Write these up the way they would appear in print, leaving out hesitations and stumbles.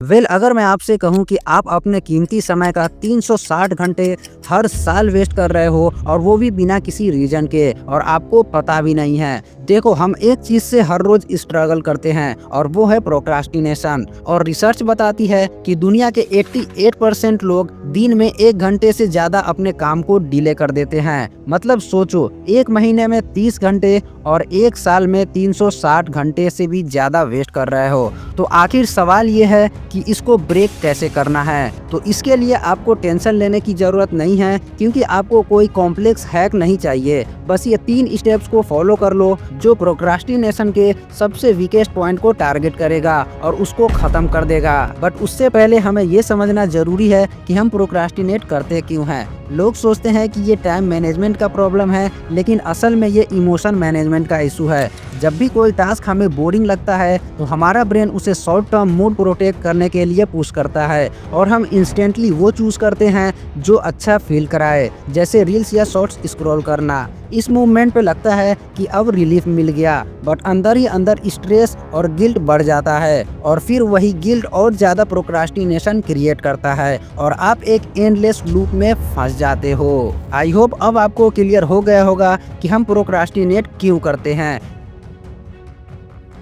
अगर मैं आपसे कहूं कि आप अपने कीमती समय का 360 घंटे हर साल वेस्ट कर रहे हो और वो भी बिना किसी रीजन के और आपको पता भी नहीं है। देखो, हम एक चीज से हर रोज स्ट्रगल करते हैं और वो है प्रोक्रास्टिनेशन। और रिसर्च बताती है कि दुनिया के 88% लोग दिन में 1 घंटे से ज्यादा अपने काम को डिले कर देते हैं। मतलब सोचो, 1 महीने में 30 घंटे और 1 साल में 360 घंटे से भी ज्यादा वेस्ट कर रहे हो। तो आखिर सवाल ये है कि इसको ब्रेक कैसे करना है। तो इसके लिए आपको टेंशन लेने की जरूरत नहीं है, क्योंकि आपको कोई कॉम्प्लेक्स हैक नहीं चाहिए। बस ये 3 स्टेप्स को फॉलो कर लो जो प्रोक्रास्टिनेशन के सबसे वीकेस्ट पॉइंट को टारगेट करेगा और उसको खत्म कर देगा। बट उससे पहले हमें ये समझना जरूरी है कि हम प्रोक्रास्टिनेट करते क्यों हैं। लोग सोचते हैं कि ये टाइम मैनेजमेंट का प्रॉब्लम है, लेकिन असल में ये इमोशन मैनेजमेंट का इशू है। जब भी कोई टास्क हमें बोरिंग लगता है तो हमारा ब्रेन उसे शॉर्ट टर्म मूड प्रोटेक्ट करने के लिए पुश करता है और हम इंस्टेंटली वो चूज करते हैं जो अच्छा फील कराए, जैसे रील्स या शॉर्ट्स स्क्रॉल करना। इस मूवमेंट पे लगता है कि अब रिलीफ मिल गया, बट अंदर ही अंदर स्ट्रेस और गिल्ट बढ़ जाता है और फिर वही गिल्ट और ज्यादा प्रोक्रास्टिनेशन क्रिएट करता है और आप एक एंडलेस लूप में फंस जाते हो। आई होप अब आपको क्लियर हो गया होगा कि हम प्रोक्रास्टिनेट क्यों करते हैं।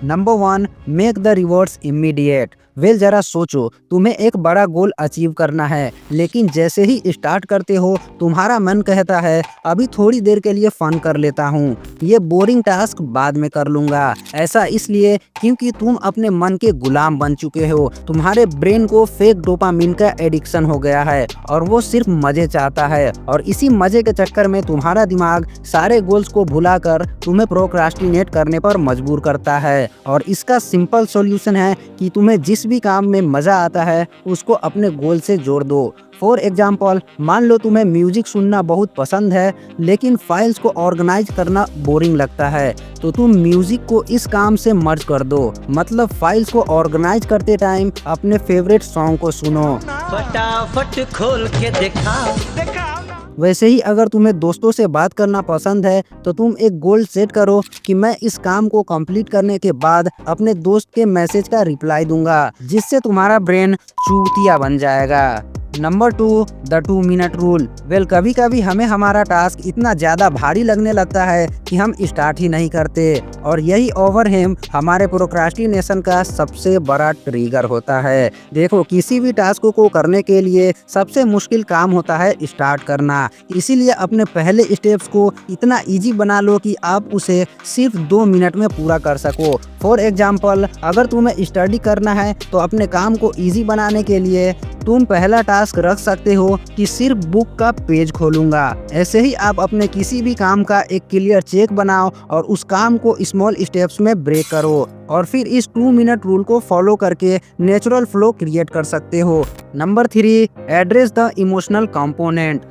Number 1, make the rewards immediate. जरा सोचो, तुम्हें एक बड़ा गोल अचीव करना है, लेकिन जैसे ही स्टार्ट करते हो तुम्हारा मन कहता है अभी थोड़ी देर के लिए फन कर लेता हूँ, ये बोरिंग टास्क बाद में कर लूंगा। ऐसा इसलिए क्योंकि तुम अपने मन के गुलाम बन चुके हो। तुम्हारे ब्रेन को फेक डोपामिन का एडिक्शन हो गया है और वो सिर्फ मजे चाहता है, और इसी मजे के चक्कर में तुम्हारा दिमाग सारे गोल्स को भुलाकर तुम्हें प्रोक्रास्टिनेट करने पर मजबूर करता है। और इसका सिंपल सॉल्यूशन है कि तुम्हें जिस भी काम में मजा आता है उसको अपने गोल से जोड़ दो। फॉर एग्जाम्पल, मान लो तुम्हें म्यूजिक सुनना बहुत पसंद है, लेकिन फाइल्स को ऑर्गेनाइज करना बोरिंग लगता है, तो तुम म्यूजिक को इस काम से मर्ज कर दो। मतलब फाइल्स को ऑर्गेनाइज करते टाइम अपने फेवरेट सॉन्ग को सुनो। फटाफट खोल के दिखा। वैसे ही अगर तुम्हें दोस्तों से बात करना पसंद है तो तुम एक गोल सेट करो कि मैं इस काम को कंप्लीट करने के बाद अपने दोस्त के मैसेज का रिप्लाई दूंगा, जिससे तुम्हारा ब्रेन चूतिया बन जाएगा। Number 2, the 2 minute rule. कभी कभी हमें हमारा टास्क इतना ज्यादा भारी लगने लगता है कि हम स्टार्ट ही नहीं करते, और यही ओवरवेम हमारे प्रोक्रास्टिनेशन का सबसे बड़ा ट्रिगर होता है। देखो, किसी भी टास्क को करने के लिए सबसे मुश्किल काम होता है स्टार्ट करना। इसीलिए अपने पहले स्टेप्स को इतना इजी बना लो कि आप उसे सिर्फ 2 मिनट में पूरा कर सको। फॉर एग्जाम्पल, अगर तुम्हें स्टडी करना है तो अपने काम को इजी बनाने के लिए तुम पहला टास्क रख सकते हो कि सिर्फ बुक का पेज खोलूंगा। ऐसे ही आप अपने किसी भी काम का एक क्लियर चेक बनाओ और उस काम को स्मॉल स्टेप्स में ब्रेक करो, और फिर इस 2 मिनट रूल को फॉलो करके नेचुरल फ्लो क्रिएट कर सकते हो। Number 3, address the emotional component.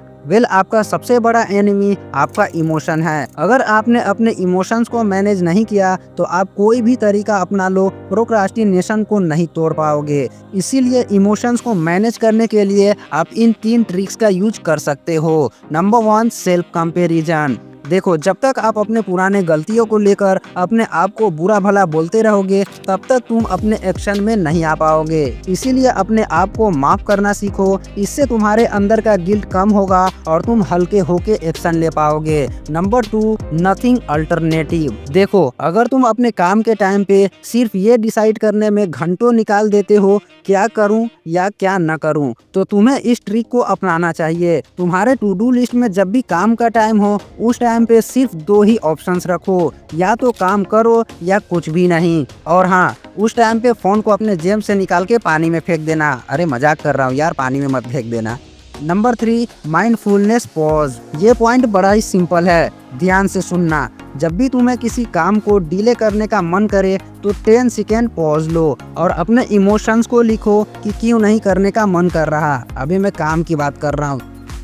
आपका सबसे बड़ा एनिमी आपका इमोशन है। अगर आपने अपने इमोशंस को मैनेज नहीं किया तो आप कोई भी तरीका अपना लो, प्रोक्रास्टिनेशन को नहीं तोड़ पाओगे। इसीलिए इमोशंस को मैनेज करने के लिए आप इन 3 ट्रिक्स का यूज कर सकते हो। Number 1, self comparison. देखो, जब तक आप अपने पुराने गलतियों को लेकर अपने आप को बुरा भला बोलते रहोगे, तब तक तुम अपने एक्शन में नहीं आ पाओगे। इसीलिए अपने आप को माफ करना सीखो। इससे तुम्हारे अंदर का गिल्ट कम होगा और तुम हल्के होके एक्शन ले पाओगे। Number 2, nothing alternative. देखो, अगर तुम अपने काम के टाइम पे सिर्फ ये डिसाइड करने में घंटों निकाल देते हो क्या करूं या क्या न करूं, तो तुम्हें इस ट्रिक को अपनाना चाहिए। तुम्हारे टू डू लिस्ट में जब भी काम का टाइम हो, उस टाइम पे सिर्फ 2 ही ऑप्शंस रखो, या तो काम करो या कुछ भी नहीं। और हाँ, उस टाइम पे फोन को अपने जेब से निकाल के पानी में फेंक देना। अरे मजाक कर रहा हूँ यार, पानी में मत फेंक देना। Number 3, mindfulness pause. ये पॉइंट बड़ा ही सिंपल है, ध्यान से सुनना। जब भी तुम्हें किसी काम को डिले करने का मन करे तो 10 सेकेंड पॉज लो और अपने इमोशंस को लिखो कि क्यों नहीं करने का मन कर रहा। अभी मैं काम की बात कर रहा हूँ।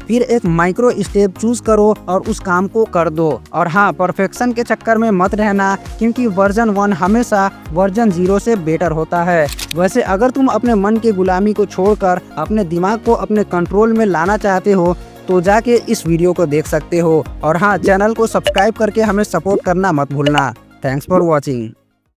फिर एक माइक्रो स्टेप चूज करो और उस काम को कर दो। और हाँ, परफेक्शन के चक्कर में मत रहना, क्योंकि वर्जन 1 हमेशा वर्जन 0 से बेटर होता है। वैसे अगर तुम अपने मन की गुलामी को छोड़कर अपने दिमाग को अपने कंट्रोल में लाना चाहते हो तो जाके इस वीडियो को देख सकते हो। और हाँ, चैनल को सब्सक्राइब करके हमें सपोर्ट करना मत भूलना। Thanks for watching.